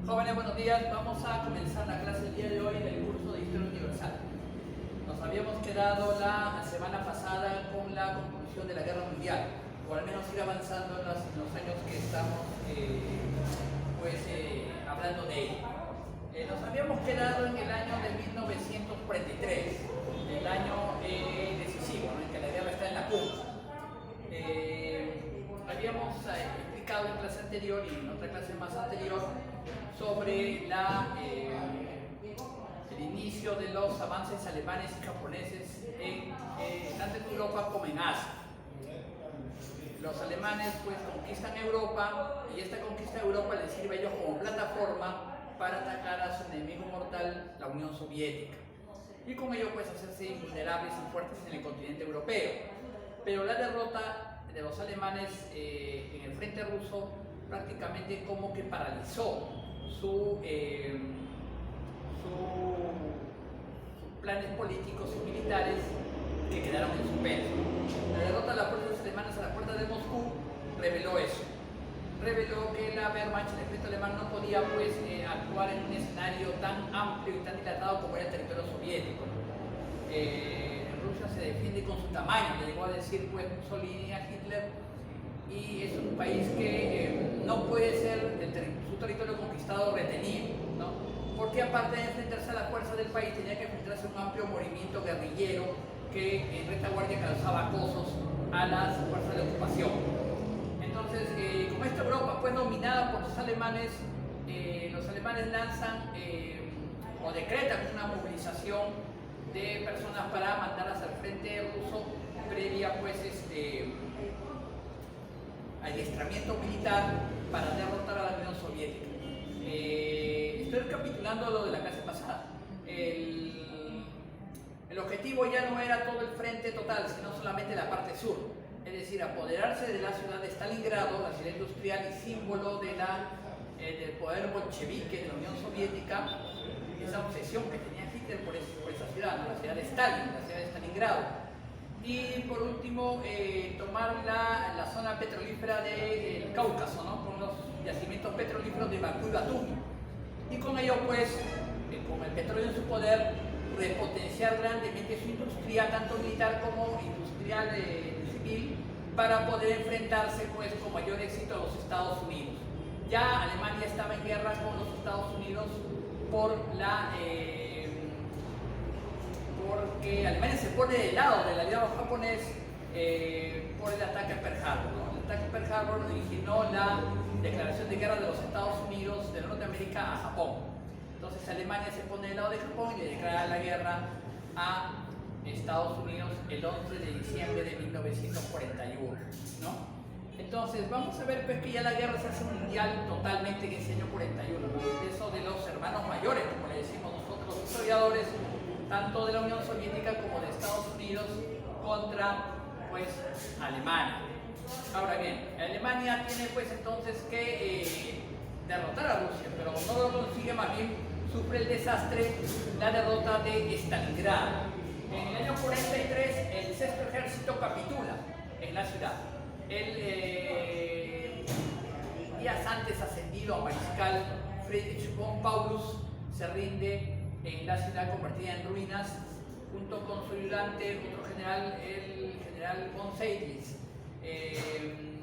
Jóvenes, buenos días. Vamos a comenzar la clase el día de hoy del curso de Historia Universal. Nos habíamos quedado la semana pasada con la conclusión de la Guerra Mundial, o al menos ir avanzando en los años que estamos hablando de ello. Nos habíamos quedado en el año de 1943, el año decisivo, ¿no?, en que la guerra está en la punta. Habíamos explicado en clase anterior y en otra clase más anterior sobre el inicio de los avances alemanes y japoneses tanto en Europa como en Asia. Los alemanes pues conquistan Europa y esta conquista de Europa les sirve a ellos como plataforma para atacar a su enemigo mortal, la Unión Soviética, y con ello pues hacerse invulnerables y fuertes en el continente europeo. Pero la derrota de los alemanes en el frente ruso prácticamente como que paralizó sus planes políticos y militares, que quedaron en suspenso. La derrota de las fuerzas alemanas a la puerta de Moscú reveló eso. Reveló que la Wehrmacht, el ejército alemán, no podía actuar en un escenario tan amplio y tan dilatado como era el territorio soviético. Rusia se defiende con su tamaño, le llegó a decir pues Mussolini a Hitler, y es un país que no puede ser su territorio conquistado retenido, ¿no? Porque aparte de enfrentarse a la fuerza del país, tenía que enfrentarse a un amplio movimiento guerrillero que en retaguardia causaba acosos a las fuerzas de ocupación. Entonces, como esta Europa fue dominada por los alemanes lanzan o decretan una movilización de personas para mandarlas al frente ruso previa pues adiestramiento militar para derrotar a la Unión Soviética. Estoy recapitulando lo de la clase pasada. El objetivo ya no era todo el frente total, sino solamente la parte sur, es decir, apoderarse de la ciudad de Stalingrado, la ciudad industrial y símbolo de del poder bolchevique de la Unión Soviética, esa obsesión que tenía Hitler por esa ciudad, ¿no?, la ciudad de Stalin, la ciudad de Stalingrado. Y por último, tomar la zona petrolífera del Cáucaso, ¿no?, con los yacimientos petrolíferos de Bakú y Batumi. Y con ello, pues, con el petróleo en su poder, repotenciar grandemente su industria, tanto militar como industrial civil, para poder enfrentarse pues con mayor éxito a los Estados Unidos. Ya Alemania estaba en guerra con los Estados Unidos porque Alemania se pone del lado del aliado japonés por el ataque a Pearl Harbor, ¿no? El ataque a Pearl Harbor originó la declaración de guerra de los Estados Unidos de Norteamérica a Japón. Entonces Alemania se pone del lado de Japón y le declara la guerra a Estados Unidos el 11 de diciembre de 1941, ¿no? Entonces vamos a ver pues que ya la guerra se hace mundial totalmente en ese año 41, ¿no? Eso de los hermanos mayores, como le decimos nosotros los historiadores, tanto de la Unión Soviética como de Estados Unidos contra pues Alemania. Ahora bien, Alemania tiene pues entonces que derrotar a Rusia, pero no lo consigue, más bien sufre el desastre, la derrota de Stalingrado. En el año 43 el sexto ejército capitula en la ciudad. Días antes ascendido a mariscal, Friedrich von Paulus se rinde en la ciudad convertida en ruinas, junto con su ayudante, otro general, el general von Seydlitz.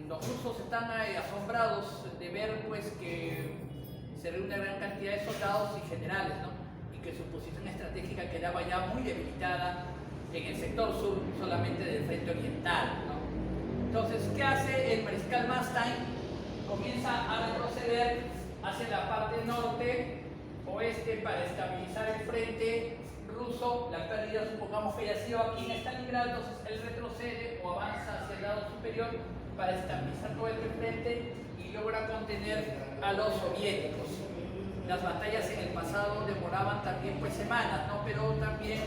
Los rusos están asombrados de ver pues que se reúne una gran cantidad de soldados y generales, ¿no?, y que su posición estratégica quedaba ya muy debilitada en el sector sur solamente del frente oriental, ¿no? Entonces, ¿qué hace el mariscal Manstein? Comienza a retroceder hacia la parte norte, oeste, para estabilizar el frente ruso. La pérdida, supongamos que haya sido aquí en Stalingrado, entonces él retrocede o avanza hacia el lado superior para estabilizar todo el frente y logra contener a los soviéticos. Las batallas en el pasado demoraban también pues semanas, ¿no?, pero también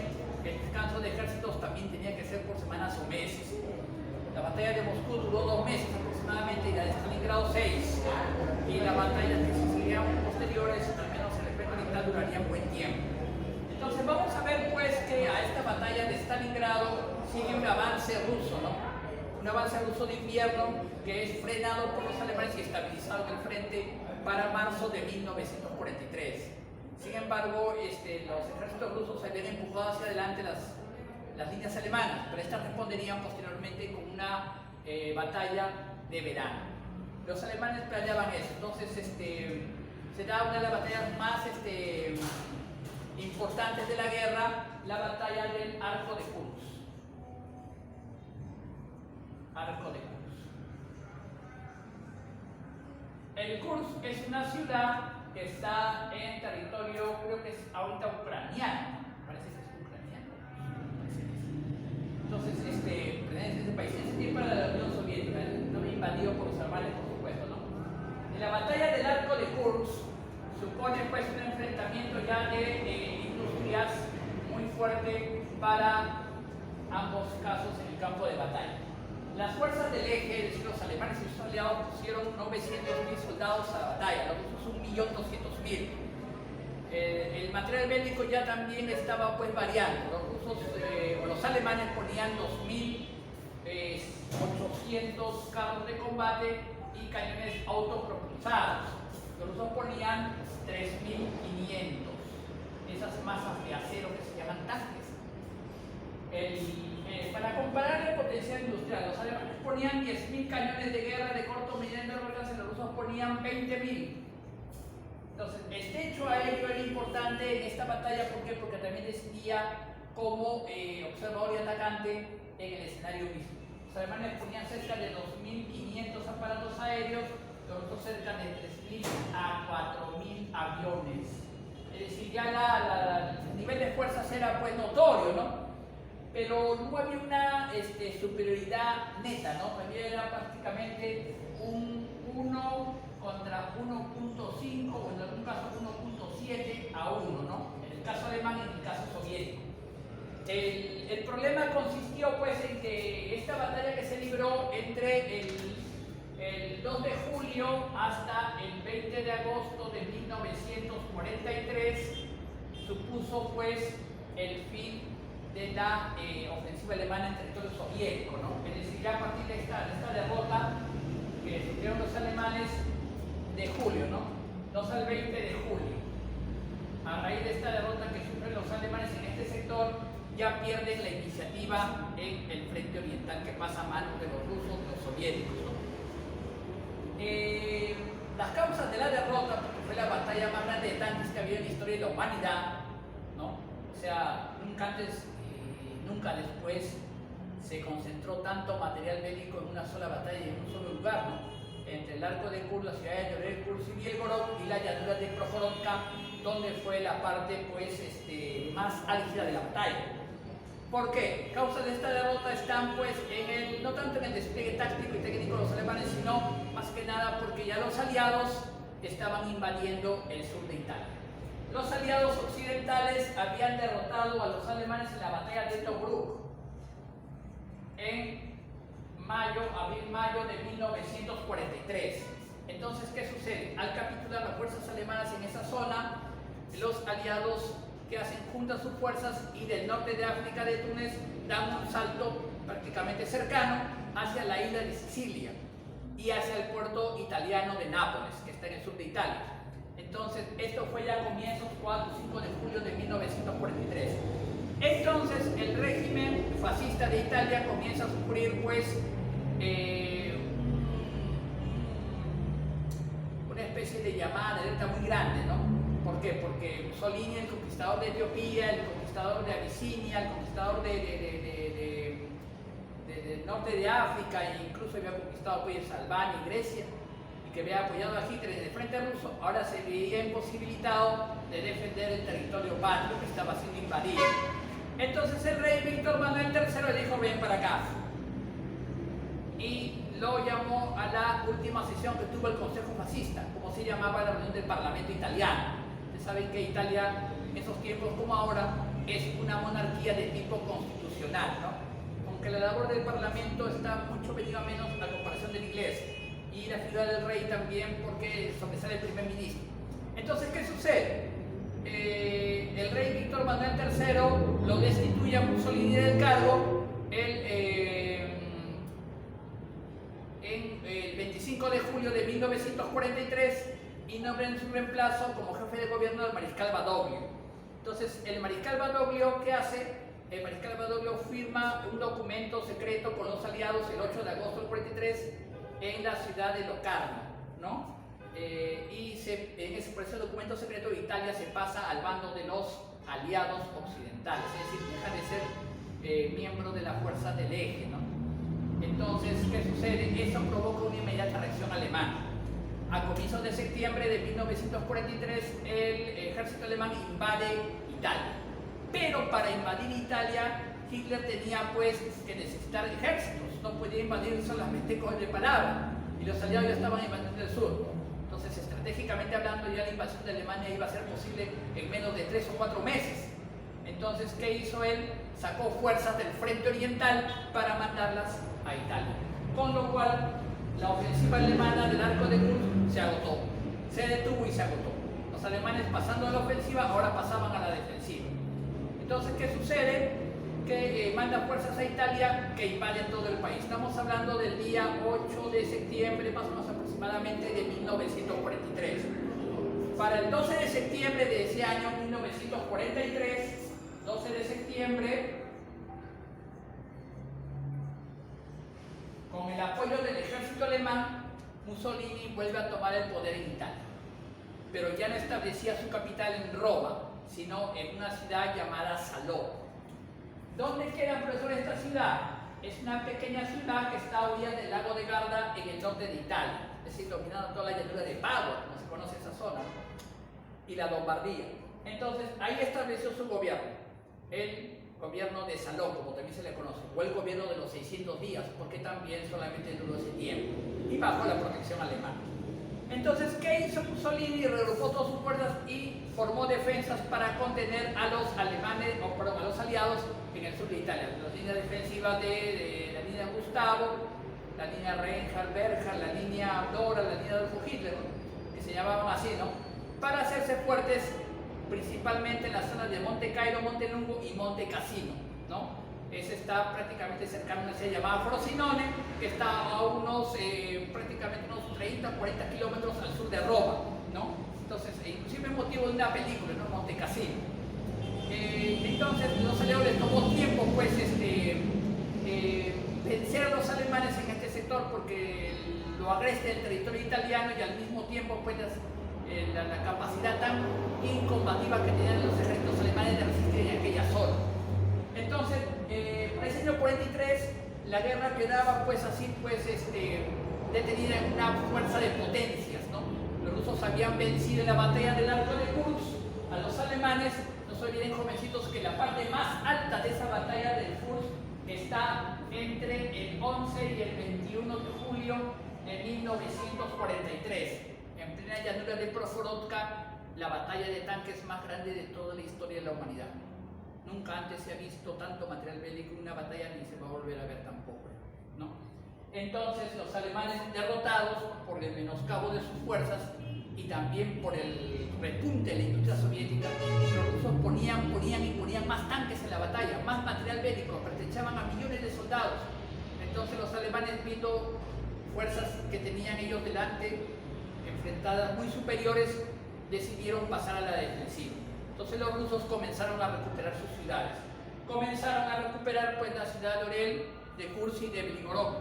el descanso de ejércitos también tenía que ser por semanas o meses. La batalla de Moscú duró 2 meses aproximadamente y la de Stalingrado 6. Y las batallas que se seguían posteriores, al menos en el frente oriental, durarían buen tiempo. Entonces vamos a ver pues que a esta batalla de Stalingrado sigue un avance ruso, ¿no? Un avance ruso de invierno que es frenado por los alemanes y estabilizado en el frente para marzo de 1943. Sin embargo, los ejércitos rusos habían empujado hacia adelante las líneas alemanas, pero estas responderían posteriormente con una batalla de verano. Los alemanes planeaban eso, entonces será una de las batallas más importantes de la guerra, la batalla del Arco de Kursk. Arco de Kursk. El Kursk es una ciudad que está en territorio, creo que es ahorita ucraniano, parece que es ucraniano. Entonces, pertenece a ese país. En ese tiempo era la Unión Soviética, no me invadió por los alemanes, por supuesto, ¿no? En la batalla del Arco de Kursk supone pues un enfrentamiento ya de industrias muy fuerte para ambos casos en el campo de batalla. Las fuerzas del eje, es decir, los alemanes y sus aliados pusieron 900.000 soldados a la batalla, los rusos 1.200.000. El material bélico ya también estaba pues variando. Los rusos o los alemanes ponían 2.800 carros de combate y cañones autopropulsados. Los rusos ponían 3.500, esas masas de acero que se llaman tanques. Para comparar el potencial industrial, los alemanes ponían 10.000 cañones de guerra de corto mediano alcance, los rusos ponían 20.000. Entonces, el techo aéreo era importante en esta batalla, ¿por qué? Porque también decidía como observador y atacante en el escenario mismo. Los alemanes ponían cerca de 2.500 aparatos aéreos, los rusos cerca de 3.000 a 4.000 aviones. Es decir, ya el nivel de fuerzas era pues notorio, ¿no? Pero no había una superioridad neta, ¿no? Era prácticamente un 1 contra 1.5 o en algún caso 1.7 a 1, ¿no? En el caso alemán y en el caso soviético. El problema consistió pues en que esta batalla que se libró entre el 2 de julio hasta el 20 de agosto de 1943 supuso pues el fin de la ofensiva alemana en territorio soviético, ¿no? Es decir, ya a partir de esta derrota que sufrieron los alemanes de julio, ¿no? 2 al 20 de julio. A raíz de esta derrota que sufren los alemanes en este sector, ya pierden la iniciativa en el frente oriental que pasa a manos de los rusos, los soviéticos, ¿no? Las causas de la derrota, porque fue la batalla más grande de tanques que había en la historia de la humanidad, ¿no? O sea, nunca antes nunca después se concentró tanto material bélico en una sola batalla y en un solo lugar, ¿no? Entre el Arco de Kursk, la ciudad de Yore, Kursk y Bielgorod y la llanura de Prokhorovka, donde fue la parte pues, más álgida de la batalla. ¿Por qué? Causas de esta derrota están pues no tanto en el despliegue táctico y técnico de los alemanes, sino más que nada porque ya los aliados estaban invadiendo el sur de Italia. Los aliados occidentales habían derrotado a los alemanes en la batalla de Tobruk en abril-mayo de 1943. Entonces, ¿qué sucede? Al capitular las fuerzas alemanas en esa zona, los aliados que hacen juntas sus fuerzas y del norte de África de Túnez dan un salto prácticamente cercano hacia la isla de Sicilia y hacia el puerto italiano de Nápoles, que está en el sur de Italia. Entonces, esto fue ya a comienzos 4 o 5 de julio de 1943. Entonces, el régimen fascista de Italia comienza a sufrir, pues, una especie de llamada de alerta muy grande, ¿no? ¿Por qué? Porque Mussolini, el conquistador de Etiopía, el conquistador de Abisinia, el conquistador del norte de África, e incluso había conquistado pues, Albania y Grecia, que había apoyado a Hitler en el frente ruso, ahora se veía imposibilitado de defender el territorio patrio que estaba siendo invadido. Entonces el rey Víctor Manuel III le dijo, ven para acá. Y lo llamó a la última sesión que tuvo el Consejo Fascista, como se llamaba la reunión del Parlamento italiano. Ustedes saben que Italia, en esos tiempos como ahora, es una monarquía de tipo constitucional, ¿no? Aunque la labor del Parlamento está mucho venido a menos a comparación de la Iglesia. Y la figura del rey también, porque sobresale el primer ministro. Entonces, ¿qué sucede? El rey Víctor Manuel III lo destituye a Mussolini del cargo en el 25 de julio de 1943 y nombra en su reemplazo como jefe de gobierno al mariscal Badoglio. Entonces, el mariscal Badoglio, ¿qué hace? El mariscal Badoglio firma un documento secreto con los aliados el 8 de agosto del 43 en la ciudad de Locarno, ¿no? Por ese documento secreto Italia se pasa al bando de los aliados occidentales, es decir, deja de ser miembro de la fuerza del eje, ¿no? Entonces, ¿qué sucede? Eso provoca una inmediata reacción alemana. A comienzos de septiembre de 1943, el ejército alemán invade Italia. Pero para invadir Italia, Hitler tenía pues que necesitar ejércitos, no podía invadir solamente con de palabra, y los aliados ya estaban invadiendo el sur. Entonces, estratégicamente hablando, ya la invasión de Alemania iba a ser posible en menos de 3 o 4 meses. Entonces, ¿qué hizo él? Sacó fuerzas del frente oriental para mandarlas a Italia. Con lo cual, la ofensiva alemana del arco de Kursk se agotó, se detuvo y se agotó. Los alemanes, pasando a la ofensiva, ahora pasaban a la defensiva. Entonces, ¿qué sucede? Que manda fuerzas a Italia que invaden todo el país. Estamos hablando del día 8 de septiembre, más o menos aproximadamente, de 1943. Para el 12 de septiembre de ese año 1943, 12 de septiembre, con el apoyo del ejército alemán, Mussolini vuelve a tomar el poder en Italia. Pero ya no establecía su capital en Roma, sino en una ciudad llamada Salò. ¿Dónde queda, profesor, esta ciudad? Es una pequeña ciudad que está a orillas del lago de Garda en el norte de Italia, es decir, dominando toda la llanura de Padua, como se conoce esa zona, y la Lombardía. Entonces, ahí estableció su gobierno, el gobierno de Salò, como también se le conoce, o el gobierno de los 600 días, porque también solamente duró ese tiempo, y bajo la protección alemana. Entonces, ¿qué hizo Mussolini? Regrupó todas sus fuerzas y formó defensas para contener a los alemanes, o perdón, a los aliados en el sur de Italia. Las líneas defensivas de la línea Gustavo, la línea Reinhardt-Berger, la línea Dora, la línea Adolfo Hitler, ¿no? Que se llamaban así, ¿no? Para hacerse fuertes principalmente en las zonas de Monte Cairo, Monte Lungo y Monte Cassino, ¿no? Ese está prácticamente cercano a una ciudad llamada Frosinone, que está a unos prácticamente unos 30 o 40 kilómetros al sur de Roma, ¿no? Entonces, inclusive es motivo de una película, ¿no? Monte Cassino. Entonces, los aliados les tomó tiempo, pues, vencer a los alemanes en este sector, porque lo agreste el territorio italiano y al mismo tiempo, pues, la capacidad tan incombativa que tenían los ejércitos alemanes de resistir en aquella zona. Entonces, para ese año 43, la guerra quedaba, pues, así, pues, detenida en una fuerza de potencias, ¿no? Los rusos habían vencido en la batalla del arco de Kursk a los alemanes. No se olviden, jovencitos, que la parte más alta de esa batalla del Kursk está entre el 11 y el 21 de julio de 1943, en plena llanura de Prokhorovka, la batalla de tanques más grande de toda la historia de la humanidad. Nunca antes se ha visto tanto material bélico en una batalla, ni se va a volver a ver tampoco, ¿no? Entonces, los alemanes, derrotados por el menoscabo de sus fuerzas y también por el repunte de la industria soviética, los rusos ponían más tanques en la batalla, más material bélico, pertrechaban a millones de soldados. Entonces, los alemanes, viendo fuerzas que tenían ellos delante, enfrentadas muy superiores, decidieron pasar a la defensiva. Entonces, los rusos comenzaron a recuperar sus ciudades. Comenzaron a recuperar, pues, la ciudad de Orel, de Kursk y de Belgorod.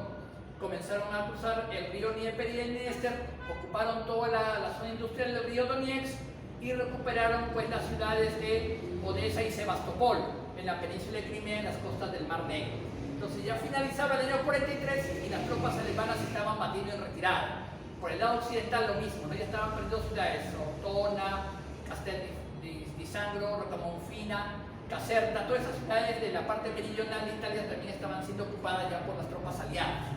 Comenzaron a cruzar el río Dnieper y el Dniester, ocuparon toda la zona industrial del río Donetsk y recuperaron, pues, las ciudades de Odessa y Sebastopol en la península de Crimea, en las costas del Mar Negro. Entonces, ya finalizaba el año 43 y las tropas alemanas estaban batiendo en retirada. Por el lado occidental lo mismo, ¿no? Ya estaban perdiendo ciudades, Ortona, Castel di Sangro, Rocamonfina, Caserta, todas esas ciudades de la parte meridional de Italia también estaban siendo ocupadas ya por las tropas aliadas.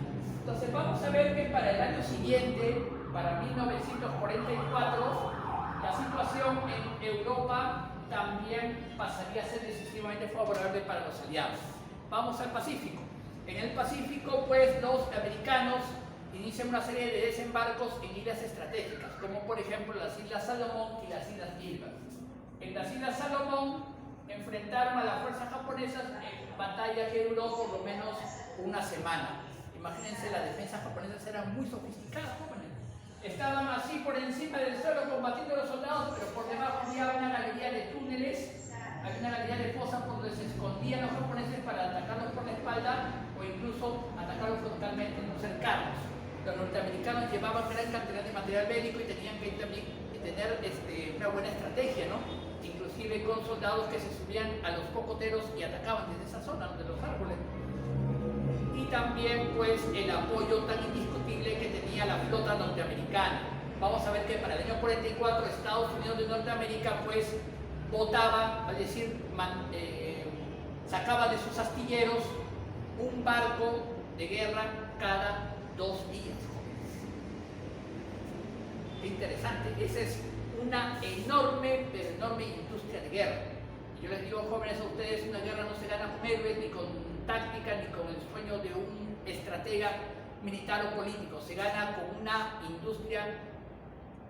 Entonces, vamos a ver que para el año siguiente, para 1944, la situación en Europa también pasaría a ser decisivamente favorable para los aliados. Vamos al Pacífico. En el Pacífico, pues, los americanos inician una serie de desembarcos en islas estratégicas, como por ejemplo las Islas Salomón y las Islas Gilbert. En las Islas Salomón enfrentaron a las fuerzas japonesas en batalla que duró por lo menos una semana. Imagínense, las defensas japonesas eran muy sofisticadas, jóvenes. estaban así por encima del suelo combatiendo a los soldados, pero por debajo había una galería de túneles, había una galería de fosas por donde se escondían los japoneses para atacarlos por la espalda o incluso atacarlos frontalmente, no cercarlos. Los norteamericanos llevaban gran cantidad de material bélico y tenían que también tener una buena estrategia, ¿no? Inclusive con soldados que se subían a los cocoteros y atacaban desde esa zona, de los árboles. Y también pues el apoyo tan indiscutible que tenía la flota norteamericana. Vamos a ver que para el año 44 Estados Unidos de Norteamérica pues botaba, es decir, sacaba de sus astilleros un barco de guerra cada 2 días. Qué interesante, esa es una enorme, pero enorme industria de guerra. Y yo les digo, jóvenes, a ustedes una guerra no se gana con héroes, ni con táctica, ni con el sueño de un estratega militar o político. Se gana con una industria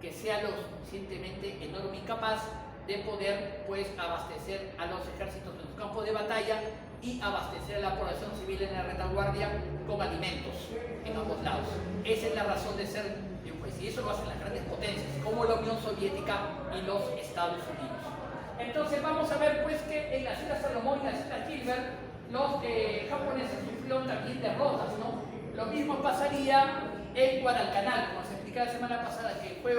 que sea lo suficientemente enorme y capaz de poder pues abastecer a los ejércitos en los campos de batalla y abastecer a la población civil en la retaguardia con alimentos en ambos lados. Esa es la razón de ser de un país, y eso lo hacen las grandes potencias como la Unión Soviética y los Estados Unidos. Entonces vamos a ver pues que en las Islas Salomón y las Islas Gilbert los japoneses sufrieron también derrotas, ¿no? Lo mismo pasaría en Guadalcanal, como se explicaba la semana pasada, que fue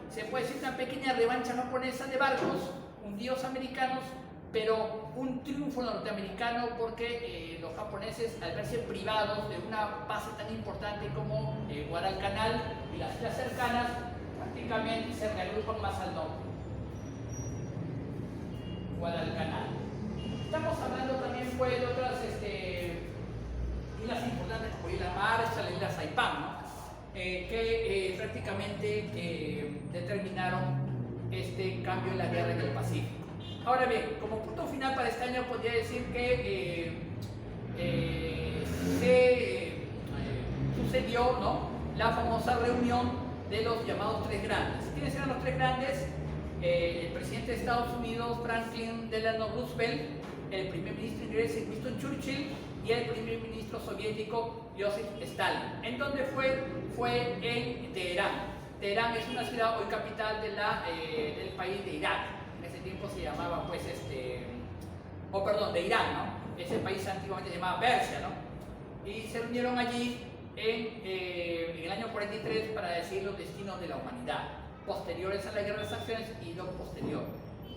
se puede decir una pequeña revancha japonesa de barcos hundidos americanos, pero un triunfo norteamericano porque los japoneses, al verse privados de una base tan importante como Guadalcanal y las islas cercanas, prácticamente se reagrupan más al norte. Guadalcanal. Estamos hablando también pues, de otras islas importantes como Isla Marshall, la isla Saipán, ¿no? Que prácticamente determinaron este cambio en la guerra en el Pacífico. Ahora bien, como punto final para este año podría decir que sucedió, ¿no?, la famosa reunión de los llamados Tres Grandes. ¿Quiénes eran los Tres Grandes? El presidente de Estados Unidos, Franklin Delano Roosevelt, el primer ministro inglés, Winston Churchill, y el primer ministro soviético, Joseph Stalin. ¿En dónde fue? Fue en Teherán. Teherán es una ciudad hoy capital de del país de Irak. En ese tiempo se llamaba, pues, de Irán, ¿no? Ese país antiguamente se llamaba Persia, ¿no? Y se reunieron allí en el año 43 para decir los destinos de la humanidad, posteriores a la guerra de secciones y lo posterior.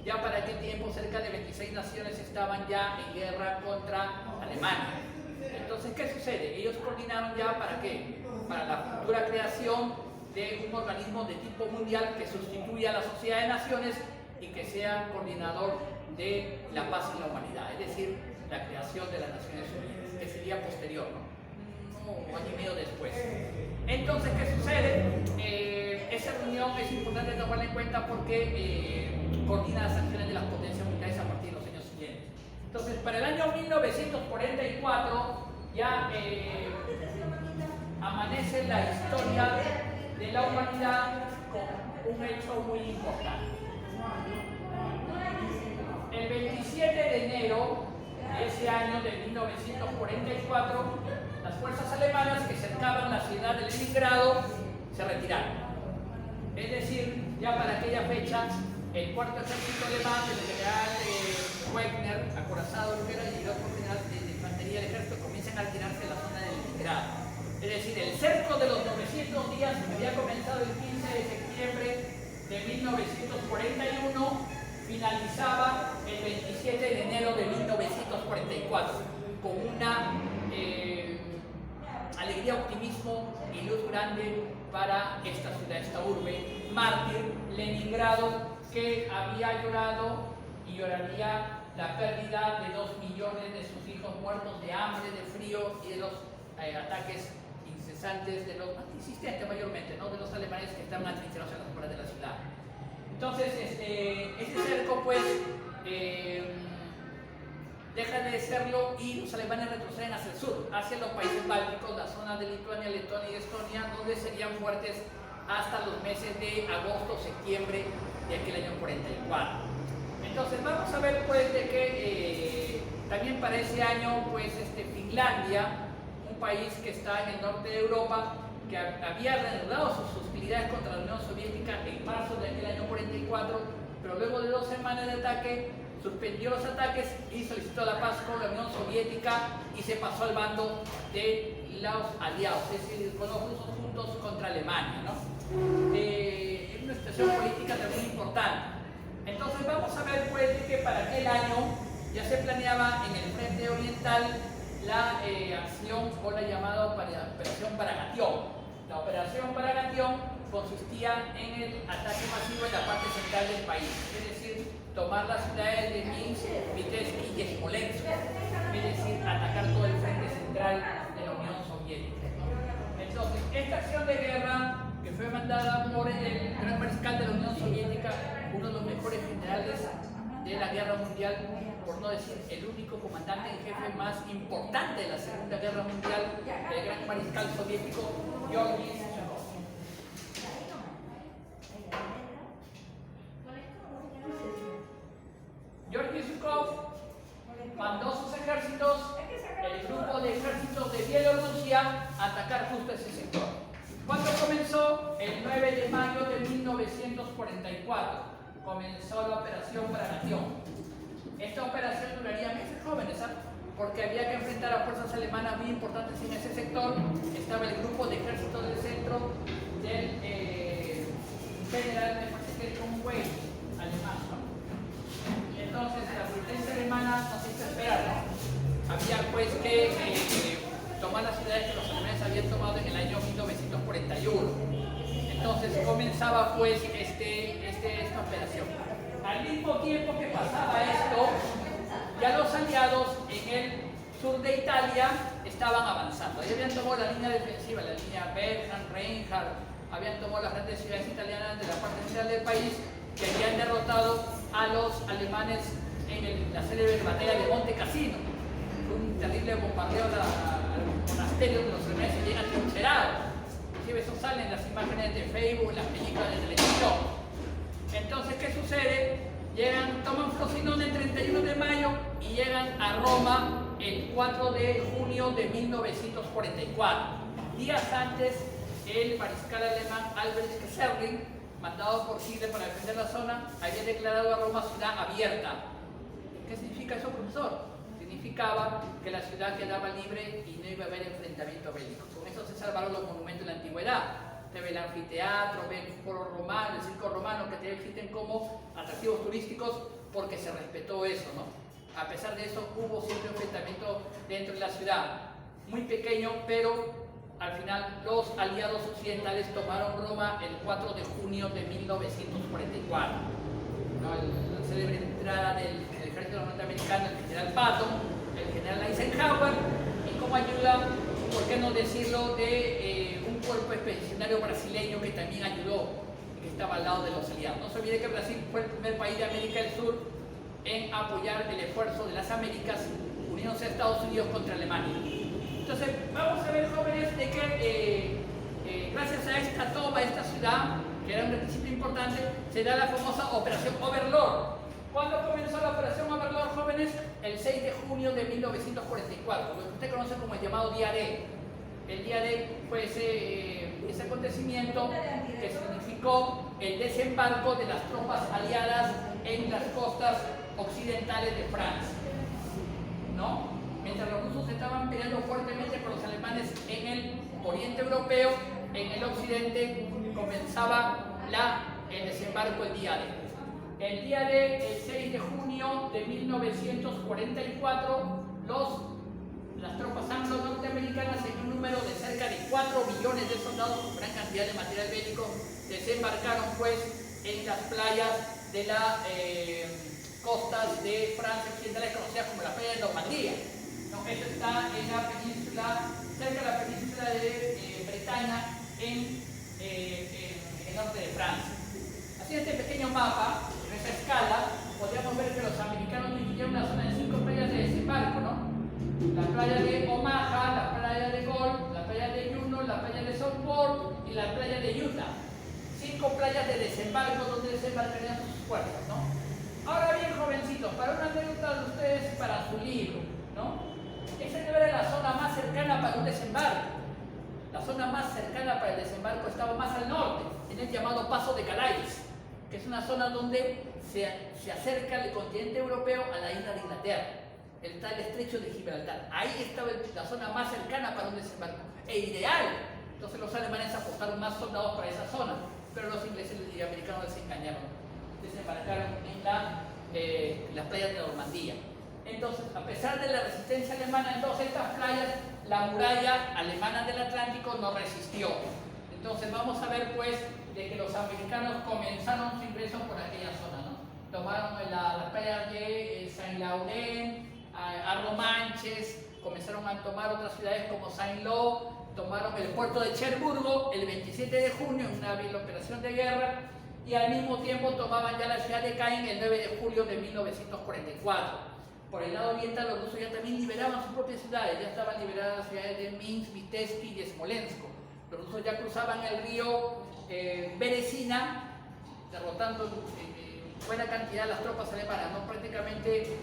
Ya para aquel tiempo cerca de 26 naciones estaban ya en guerra contra Alemania. Entonces, ¿qué sucede? Ellos coordinaron ya ¿para qué? Para la futura creación de un organismo de tipo mundial que sustituya a la Sociedad de Naciones y que sea coordinador de la paz en la humanidad, es decir, la creación de las Naciones Unidas, que sería posterior, ¿no? Un año y medio después. Entonces, ¿qué sucede? Esa reunión es importante tomarla en cuenta porque coordina las acciones de las potencias militares a partir de los años siguientes. Entonces, para el año 1944 ya amanece la historia de la humanidad con un hecho muy importante. El 27 de enero de ese año de 1944, las fuerzas alemanas que cercaban la ciudad de Leningrado se retiraron. Es decir, ya para aquella fecha, el cuarto ejército alemán del general Wagner, acorazado y el otro general de infantería del ejército comienzan a retirarse de la zona de Leningrado. Es decir, el cerco de los 900 días que había comenzado el 15 de septiembre de 1941 finalizaba el 27 de enero de 1944 con una alegría, optimismo y luz grande para esta ciudad, esta urbe mártir, Leningrado, que había llorado y lloraría la pérdida de 2 millones de sus hijos muertos de hambre, de frío y de los ataques incesantes, insistentes mayormente, ¿no?, de los alemanes que estaban atrincherados en las afueras de la ciudad. Entonces, este cerco, pues, deja de serlo y los alemanes retroceden hacia el sur, hacia los países bálticos, la zona de Lituania, Letonia y Estonia, donde serían fuertes hasta los meses de agosto, septiembre de aquel año 44. Entonces, vamos a ver, pues, de que también para ese año, pues, Finlandia, un país que está en el norte de Europa, que había reanudado sus hostilidades contra la Unión Soviética en marzo de aquel año 44, pero luego de 2 semanas de ataque suspendió los ataques y solicitó la paz con la Unión Soviética y se pasó al bando de los aliados, es decir, con los rusos juntos contra Alemania, ¿no? Es una situación política también importante. Entonces vamos a ver pues que para aquel año ya se planeaba en el frente oriental la acción o la llamada Operación Bagration. La Operación Bagration consistía en el ataque masivo en la parte central del país, es decir, tomar las ciudades de Minsk, Vitebsk y Smolensk, es decir, atacar todo el frente central de la Unión Soviética, ¿no? Entonces, esta acción de guerra, que fue mandada por el gran mariscal de la Unión Soviética, uno de los mejores generales de la Guerra Mundial, por no decir el único comandante en jefe más importante de la Segunda Guerra Mundial, el gran mariscal soviético Georgi Zhukov. Georgi Zhukov mandó sus ejércitos, el grupo de ejércitos de Bielorrusia, a atacar justo ese sector. ¿Cuándo comenzó? El 9 de mayo de 1944. Comenzó la Operación Bagration. Esta operación duraría meses, jóvenes, ¿sabes? Porque había que enfrentar a fuerzas alemanas muy importantes en ese sector. Estaba el grupo de ejércitos del centro del general, me parece que es un güey alemán, ¿no? Entonces la resistencia alemana no se hizo esperar, ¿no? Había pues que tomar las ciudades que los alemanes habían tomado en el año 1941. Entonces comenzaba pues esta operación. Al mismo tiempo que pasaba esto, ya los aliados en el sur de Italia estaban avanzando. Ahí habían tomado la línea defensiva, la línea Bergamo, Reinhardt, habían tomado las grandes ciudades italianas de la parte central del país, que habían derrotado a los alemanes en la célebre batalla de Monte Cassino. Un terrible bombardeo al monasterio de los alemanes se llegan trincherados. Inclusive eso sale en las imágenes de Facebook, en las películas de televisión. Entonces, ¿qué sucede? Toman Frosinone el 31 de mayo y llegan a Roma el 4 de junio de 1944. Días antes, el mariscal alemán Albrecht Kesselring, mandado por Hitler para defender la zona, había declarado a Roma ciudad abierta. ¿Qué significa eso, profesor? Significaba que la ciudad quedaba libre y no iba a haber enfrentamiento bélico. Con eso se salvaron los monumentos de la antigüedad. Se ve el anfiteatro, ve el foro romano, el circo romano, que te existen como atractivos turísticos, porque se respetó eso, ¿no? A pesar de eso, hubo siempre enfrentamiento dentro de la ciudad. Muy pequeño, pero al final los aliados occidentales tomaron Roma el 4 de junio de 1944. ¿No? La célebre entrada del ejército norteamericano, el general Patton, el general Eisenhower, y como ayuda, por qué no decirlo, de un cuerpo expedicionario brasileño que también ayudó, que estaba al lado de los aliados. No se olvide que Brasil fue el primer país de América del Sur en apoyar el esfuerzo de las Américas uniéndose a Estados Unidos contra Alemania. Entonces, vamos a ver, jóvenes, de que gracias a esta toma, a esta ciudad, que era un requisito importante, se da la famosa Operación Overlord. ¿Cuándo comenzó la Operación Overlord, jóvenes? El 6 de junio de 1944, lo que usted conoce como el llamado Día D. El Día D fue ese acontecimiento que significó el desembarco de las tropas aliadas en las costas occidentales de Francia, ¿no? Mientras los rusos estaban peleando fuertemente con los alemanes en el oriente europeo, en el occidente comenzaba el desembarco el día D. El día D, el 6 de junio de 1944, las tropas anglo-norteamericanas, en un número de cerca de 4 millones de soldados con gran cantidad de material bélico, desembarcaron pues en las playas de las costas de Francia occidental, conocidas como la playa de Normandía. ¿No? Esto está en la península, cerca de la península de Bretaña, en el norte de Francia. Así, en este pequeño mapa, en esa escala, podríamos ver que los americanos dividieron la zona en 5 playas de desembarco, ¿no? La playa de Omaha, la playa de Gold, la playa de Juno, la playa de Southport y la playa de Utah. 5 playas de desembarco donde desembarcarían sus fuerzas, ¿no? Ahora bien, jovencitos, para una anécdota de ustedes, para su libro, ¿no? Esa era la zona más cercana para un desembarco. La zona más cercana para estaba más al norte, en el llamado Paso de Calais, que es una zona donde se acerca el continente europeo a la isla de Inglaterra, el tal estrecho de Gibraltar. Ahí estaba la zona más cercana para un desembarco, e ideal. Entonces los alemanes apostaron más soldados para esa zona, pero los ingleses y americanos les engañaron, desembarcaron en las playas de Normandía. Entonces, a pesar de la resistencia alemana en todas estas playas, la muralla alemana del Atlántico no resistió. Entonces vamos a ver pues de que los americanos comenzaron su ingreso por aquella zona, ¿no? Tomaron las playas de Saint-Laurent, Arromanches, comenzaron a tomar otras ciudades como Saint-Lô, tomaron el puerto de Cherburgo el 27 de junio en una operación de guerra, y al mismo tiempo tomaban ya la ciudad de Caen el 9 de julio de 1944. Por el lado oriental, los rusos ya también liberaban sus propias ciudades, ya estaban liberadas las ciudades de Minsk, Vitebsk y Smolensk. Los rusos ya cruzaban el río Beresina, derrotando buena cantidad de las tropas alemanas, ¿no? Prácticamente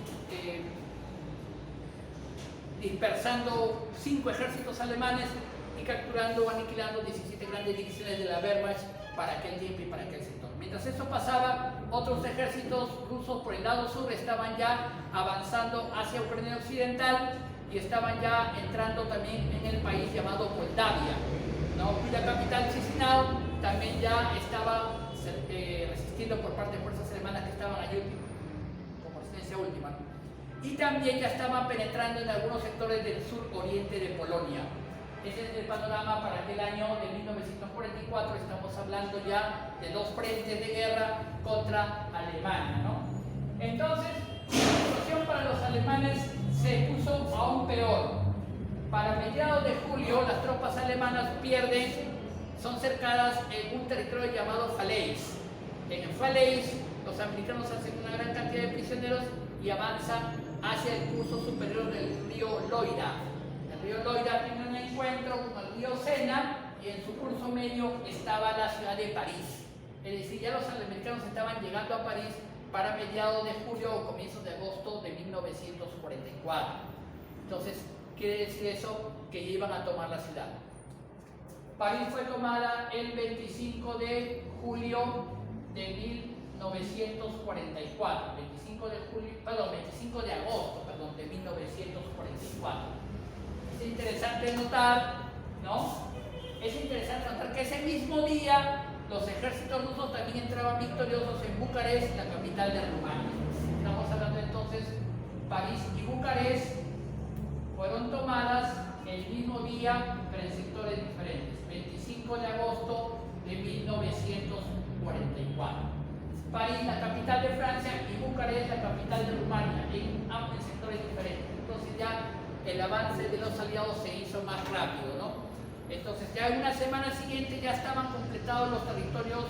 dispersando 5 ejércitos alemanes y capturando o aniquilando 17 grandes divisiones de la Wehrmacht para aquel tiempo y para aquel sector. Mientras eso pasaba, otros ejércitos rusos por el lado sur estaban ya avanzando hacia Ucrania occidental y estaban ya entrando también en el país llamado Moldavia, ¿no? Cuya capital Chisinau también ya estaba resistiendo por parte de fuerzas alemanas que estaban allí como resistencia última, ¿no? Y también ya estaban penetrando en algunos sectores del sur oriente de Polonia. Ese es el panorama para aquel año de 1944. Estamos hablando ya de 2 frentes de guerra contra Alemania, ¿no? Entonces, la situación para los alemanes se puso aún peor. Para mediados de julio, las tropas alemanas son cercadas en un territorio llamado Falaise. En Falaise, los americanos hacen una gran cantidad de prisioneros y avanzan hacia el curso superior del río Loira. El río Loira tiene un encuentro con el río Sena y en su curso medio estaba la ciudad de París. Es decir, ya los americanos estaban llegando a París para mediados de julio o comienzos de agosto de 1944. Entonces, quiere decir eso que iban a tomar la ciudad. París fue tomada el 25 de julio de 1944, 25 de agosto de 1944. Es interesante notar, ¿no? Es interesante notar que ese mismo día los ejércitos rusos también entraban victoriosos en Bucarest, la capital de Rumania. Estamos hablando entonces, París y Bucarest fueron tomadas el mismo día, pero en sectores diferentes, 25 de agosto de 1944. París, la capital de Francia, y Bucarest, la capital de Rumania, en ambos sectores diferentes. Entonces ya el avance de los aliados se hizo más rápido, ¿no? Entonces ya en una semana siguiente ya estaban completados los territorios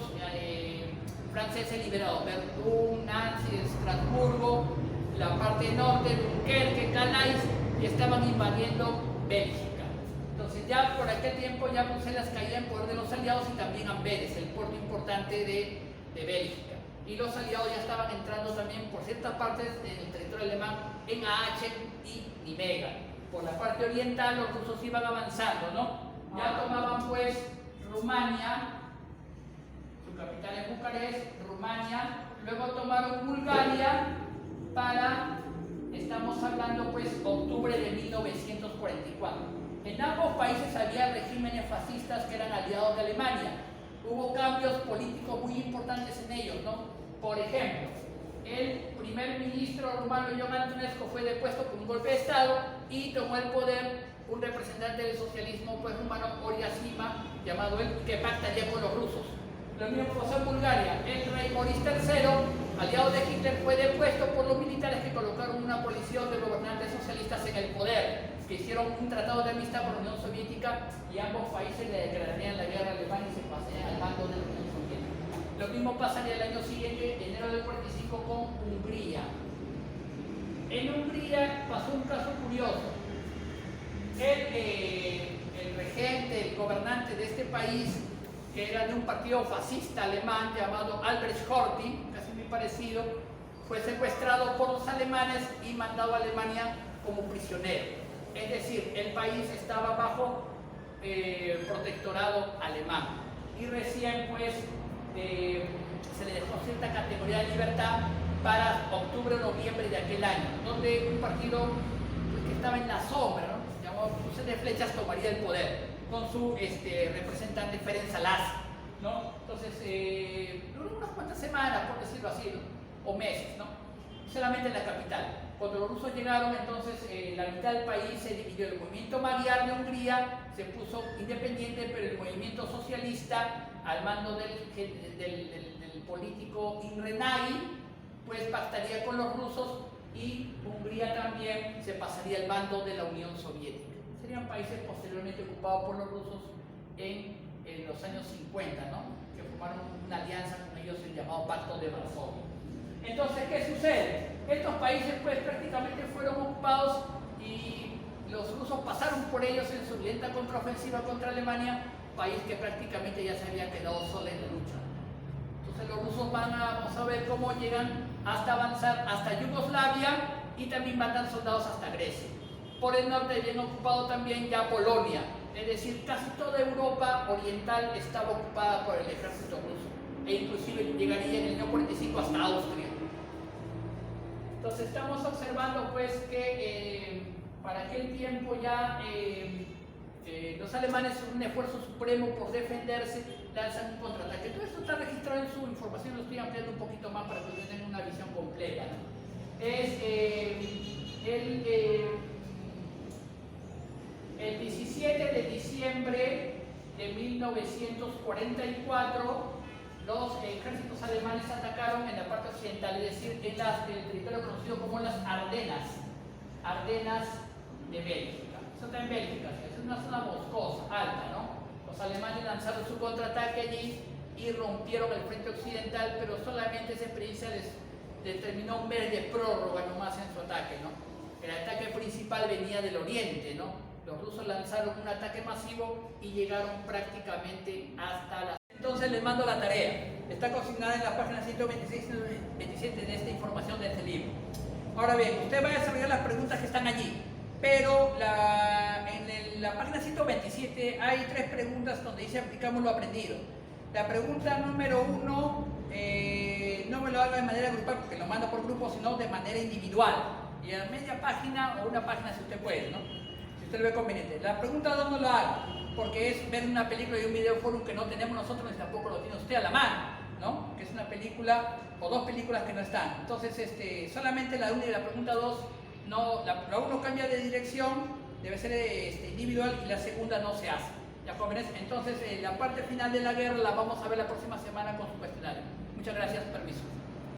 franceses liberados: Verdun, Nancy, Estrasburgo, la parte norte, Dunkerque, Calais, y estaban invadiendo Bélgica. Entonces ya por aquel tiempo ya Bruselas caía en poder de los aliados y también Amberes, el puerto importante de Bélgica. Y los aliados ya estaban entrando también por ciertas partes del territorio alemán en Aachen y Nimega. Por la parte oriental los rusos iban avanzando, ¿no? Ya tomaban pues Rumania, su capital es Bucarest, Rumania, luego tomaron Bulgaria estamos hablando pues octubre de 1944. En ambos países había regímenes fascistas que eran aliados de Alemania. Hubo cambios políticos muy importantes en ellos, ¿no? Por ejemplo, el primer ministro rumano Ion Antonescu fue depuesto por un golpe de Estado y tomó el poder un representante del socialismo pues, rumano, Oria Sima, llamado él, que pactaría con los rusos. Lo mismo pasó en Bulgaria. El rey Boris III, aliado de Hitler, fue depuesto por los militares que colocaron una coalición de gobernantes socialistas en el poder, que hicieron un tratado de amistad con la Unión Soviética y ambos países le declararían la guerra a Alemania y se pasarían al bando de la Unión Soviética. Lo mismo pasaría el año siguiente, enero del 45, con Hungría. En Hungría pasó un caso curioso. El regente, el gobernante de este país, que era de un partido fascista alemán llamado Albrecht Horthy, casi muy parecido, fue secuestrado por los alemanes y mandado a Alemania como prisionero. Es decir, el país estaba bajo protectorado alemán. y recién pues se le dejó cierta categoría de libertad para octubre o noviembre de aquel año, donde un partido pues, que estaba en la sombra, ¿no? Llamado Cruce de Flechas, tomaría el poder con su representante Ferenc Salaz, ¿no? Entonces duró unas cuantas semanas, por decirlo así, ¿no? O meses, ¿no? Solamente en la capital. Cuando los rusos llegaron, entonces la mitad del país se dividió. El movimiento Magyar de Hungría se puso independiente, pero el movimiento socialista, al mando del político Imre Nagy, pues pactaría con los rusos, y Hungría también se pasaría al bando de la Unión Soviética. Serían países posteriormente ocupados por los rusos en los años 50, ¿no? Que formaron una alianza con ellos, el llamado Pacto de Varsovia. Entonces, ¿qué sucede? Estos países pues prácticamente fueron ocupados y los rusos pasaron por ellos en su lenta contraofensiva contra Alemania, país que prácticamente ya se había quedado solo en la lucha. Entonces los rusos vamos a ver cómo llegan hasta avanzar hasta Yugoslavia, y también mandan soldados hasta Grecia. Por el norte habían ocupado también ya Polonia, es decir, casi toda Europa oriental estaba ocupada por el ejército ruso, e inclusive llegaría en el año 45 hasta Austria. Entonces estamos observando pues que para aquel tiempo ya los alemanes, en un esfuerzo supremo por defenderse, lanzan un contraataque. Todo esto está registrado en su información, lo estoy ampliando un poquito más para que ustedes tengan una visión completa, ¿no? Es el 17 de diciembre de 1944, los ejércitos alemanes atacaron en la parte occidental, es decir, en el territorio conocido como las Ardenas de Bélgica. Eso está en Bélgica, es una zona boscosa, alta, ¿no? Los alemanes lanzaron su contraataque allí y rompieron el frente occidental, pero solamente esa experiencia les determinó un mes de prórroga nomás en su ataque, ¿no? El ataque principal venía del oriente, ¿no? Los rusos lanzaron un ataque masivo y llegaron prácticamente hasta la... Entonces les mando la tarea. Está consignada en la página 126 y 27 de esta información de este libro. Ahora bien, usted va a desarrollar las preguntas que están allí, pero en la página 127 hay 3 preguntas donde dice aplicamos lo aprendido. La pregunta número 1 no me lo haga de manera grupal porque lo mando por grupo, sino de manera individual. Y a media página o una página si usted puede, ¿no? Si usted lo ve conveniente. La pregunta 2 no lo haga, porque es ver una película y un video forum que no tenemos nosotros ni tampoco lo tiene usted a la mano, ¿no? Que es una película o 2 películas que no están. Entonces, solamente la 1 y la pregunta 2, no, la 1 cambia de dirección, debe ser individual, y la segunda no se hace. ¿Ya jóvenes? Entonces, la parte final de la guerra la vamos a ver la próxima semana con su cuestionario. Muchas gracias, permiso.